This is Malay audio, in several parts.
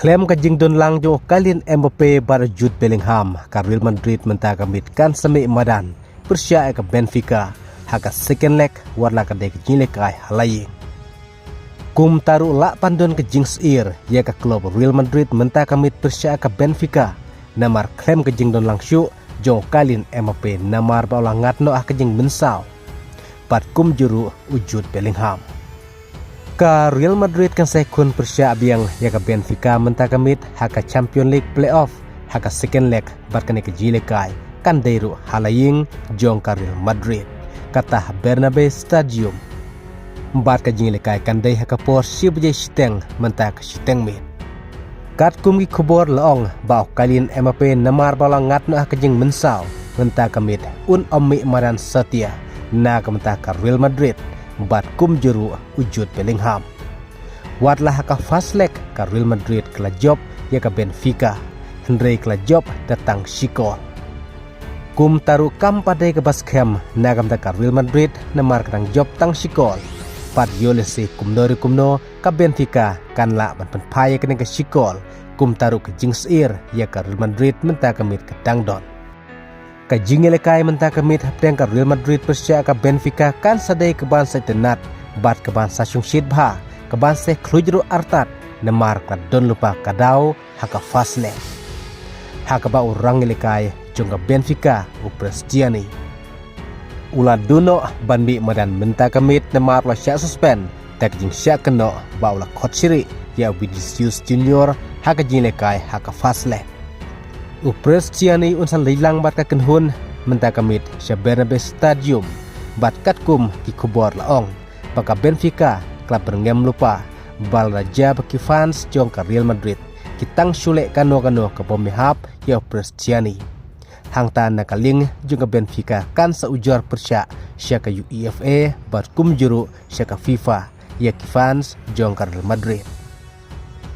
Klaim ka jingdon lang jo Kylian Mbappe bar Jude Bellingham ka Real Madrid menta kamit kan sami madan Persia ka Benfica haka second leg warla ka dek jile kai halai kum taru la pandon ke jings ir ya ka klub Real Madrid menta kamit Persia ka Benfica namar klaim ka jingdon lang syu jo Kylian Mbappe namar ba ulah ngatno ka jing mensau pat kum juru Jude Bellingham ka Real Madrid kan sekun Persia abiang ya ka Benfica menta kamit haka Champions League playoff haka second leg bat kane ke jile kai kan deiru halaying jong ka Real Madrid kata Bernabeu Stadium bat ka jile kai kan dei haka por sibje siteng menta ka siteng mit kat kum gi khobor laong ba Kylian Mbappe namar bala ngatno ka jing mensau menta kamit un ommi maran setia na ka menta ka Real Madrid bat kum juru Jude Bellingham watlah ka fast leg ka Real Madrid kala job ya ka Benfica Henry kala job datang Sikol kum taru kam padai ke baskem nagam ka Real Madrid namar kadang job tang Sikol pat yolesi kumno ka Benfica kanla ban penpai kene ke Sikol kum taru ke jingsir ya ka Real Madrid menta kamit ke dangdon ka jingele kai menta kamit hapdeng ka Real Madrid Persia ka Benfica kan sadai ke ban setenat bat ke ban sasung shit bha ke ban se klujru artat namar ka don lupa kadau haka fasle haka ba urang lekai jongga Benfica u Prestiani ula duno banbi madan menta kamit namar la syak suspend tak jing syak keno ba ula khotsiri ya Vinicius Junior haka jinglekai haka fasle u Prestiani unsal lilang bat ka kenhun menta kamit sa Bernabeu Stadium bat katkum ki khobor laong baka Benfica klub berngem lupa bal raja baki fans jong ka Real Madrid kitang sule kano ka pemihap ya Prestiani hangtan nakaling juga Benfica kan saujar Persia syaka UEFA bat kum juru syaka FIFA ya ki fans jong ka Real Madrid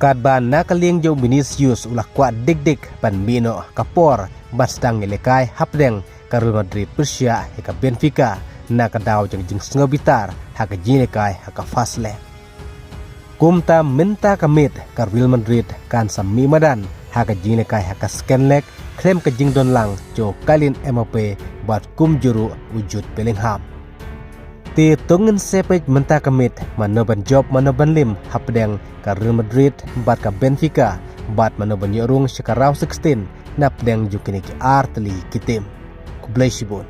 kadban nakaling jo Vinicius ulah kuat dik ban mino kapor bastang ngelekai hapdeng ka Real Madrid Persia ya ka Benfica nakadaw jang sngobitar haka jinekai haka fasle kumta menta kamit ka Real Madrid kan sami madan haka jinekai haka second leg klaim ka jingdon lang jo Kylian Mbappe bat kum juru Jude Bellingham ti tungen sepej menta kamit manoban job manoban lim hapdeng ka Real Madrid bat ka Benfica bat manoban yorung sekarau 16 napdeng jukini ki artli kitim kublai sibun